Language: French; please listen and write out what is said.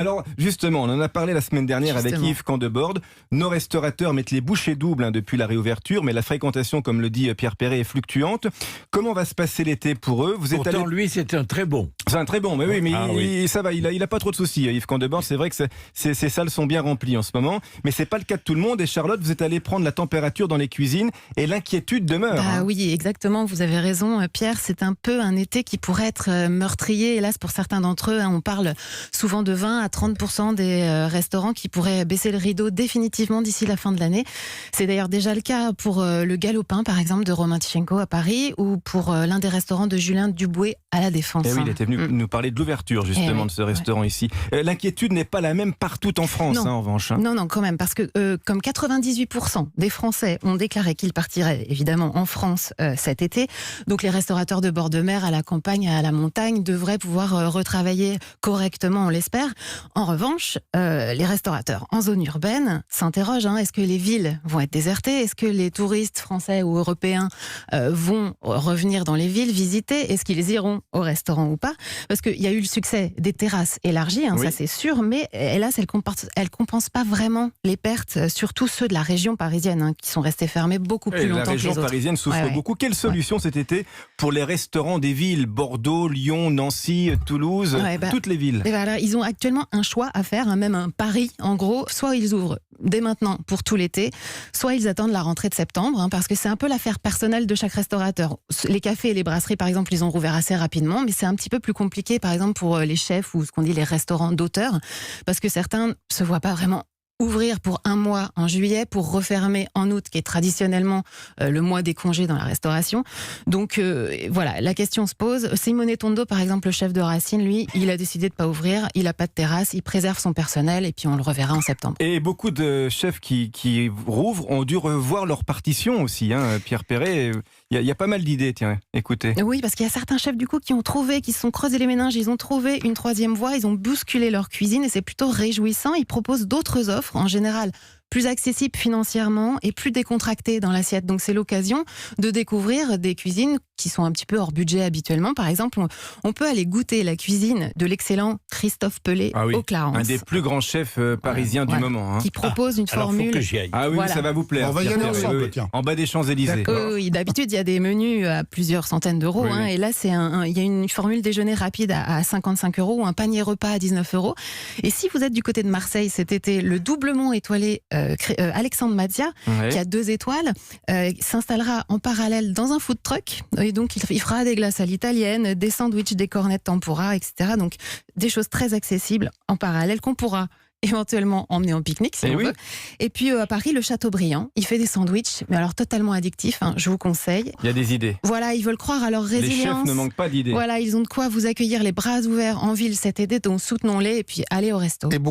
Alors justement, on en a parlé la semaine dernière avec Yves Candeborde. Nos restaurateurs mettent les bouchées doubles depuis la réouverture, mais la fréquentation, comme le dit Pierre Perret, est fluctuante. Comment va se passer l'été pour eux? Pourtant, lui, c'est un très bon. C'est un très bon, mais oui, ça va, il a pas trop de soucis. Yves Candeborde, c'est vrai que ces salles sont bien remplies en ce moment, mais c'est pas le cas de tout le monde. Et Charlotte, vous êtes allée prendre la température dans les cuisines et l'inquiétude demeure. Oui, exactement, vous avez raison, Pierre. C'est un peu un été qui pourrait être meurtrier, hélas, pour certains d'entre eux. On parle souvent de 20 à 30% des restaurants qui pourraient baisser le rideau définitivement d'ici la fin de l'année. C'est d'ailleurs déjà le cas pour le Galopin, par exemple, de Romain Tchenko à Paris, ou pour l'un des restaurants de Julien Duboué à La Défense. Oui, il était venu nous parler de l'ouverture justement de ce restaurant ici. L'inquiétude n'est pas la même partout en France, en revanche. Non, quand même, parce que comme 98% des Français ont déclaré qu'ils partiraient évidemment en France cet été, donc les restaurateurs de bord de mer, à la campagne, à la montagne, devraient pouvoir retravailler correctement, on l'espère. En revanche, les restaurateurs en zone urbaine s'interrogent. Est-ce que les villes vont être désertées? Est-ce que les touristes français ou européens vont revenir dans les villes, visiter? Est-ce qu'ils iront au restaurant ou pas? Parce qu'il y a eu le succès des terrasses élargies, ça c'est sûr, mais hélas, elles ne compensent pas vraiment les pertes, surtout ceux de la région parisienne, qui sont restés fermés beaucoup plus longtemps que les autres. La région parisienne souffre beaucoup. Quelle solution cet été pour les restaurants des villes? Bordeaux, Lyon, Nancy, Toulouse, toutes les villes. Ils ont actuellement un choix à faire, même un pari en gros. Soit ils ouvrent dès maintenant pour tout l'été, soit ils attendent la rentrée de septembre, parce que c'est un peu l'affaire personnelle de chaque restaurateur. Les cafés et les brasseries, par exemple, ils ont rouvert assez rapidement, mais c'est un petit peu plus compliqué, par exemple, pour les chefs ou ce qu'on dit les restaurants d'auteurs, parce que certains se voient pas vraiment ouvrir pour un mois en juillet pour refermer en août, qui est traditionnellement le mois des congés dans la restauration. Donc voilà, la question se pose. Simone Tondo, par exemple, le chef de Racine, lui, il a décidé de pas ouvrir, il a pas de terrasse, il préserve son personnel et puis on le reverra en septembre. Et beaucoup de chefs qui rouvrent ont dû revoir leur partition aussi, Pierre Perret. Il y a pas mal d'idées, tiens, écoutez. Oui, parce qu'il y a certains chefs du coup qui se sont creusés les méninges, ils ont trouvé une troisième voie, ils ont bousculé leur cuisine et c'est plutôt réjouissant. Ils proposent d'autres offres, en général plus accessibles financièrement et plus décontractées dans l'assiette. Donc c'est l'occasion de découvrir des cuisines qui sont un petit peu hors budget habituellement. Par exemple, on peut aller goûter la cuisine de l'excellent Christophe Pelé au Clarence. Un des plus grands chefs parisiens du moment. Qui propose une formule. Faut que j'y aille. Ça va vous plaire. On va y aller ensemble, tiens. En bas des Champs-Élysées. Oui, d'habitude, il y a des menus à plusieurs centaines d'euros. Et là, il y a une formule déjeuner rapide à 55 € ou un panier repas à 19 €. Et si vous êtes du côté de Marseille cet été, le doublement étoilé Alexandre Mazia, qui a 2 étoiles, s'installera en parallèle dans un food truck. Et donc, il fera des glaces à l'italienne, des sandwichs, des cornets de tempura, etc. Donc, des choses très accessibles en parallèle qu'on pourra éventuellement emmener en pique-nique si on veut. Et puis à Paris, le Chateaubriand, il fait des sandwichs, mais alors totalement addictifs, je vous conseille. Il y a des idées. Voilà, ils veulent croire à leur résilience. Les chefs ne manquent pas d'idées. Voilà, ils ont de quoi vous accueillir les bras ouverts en ville cet été, donc soutenons-les et puis allez au resto.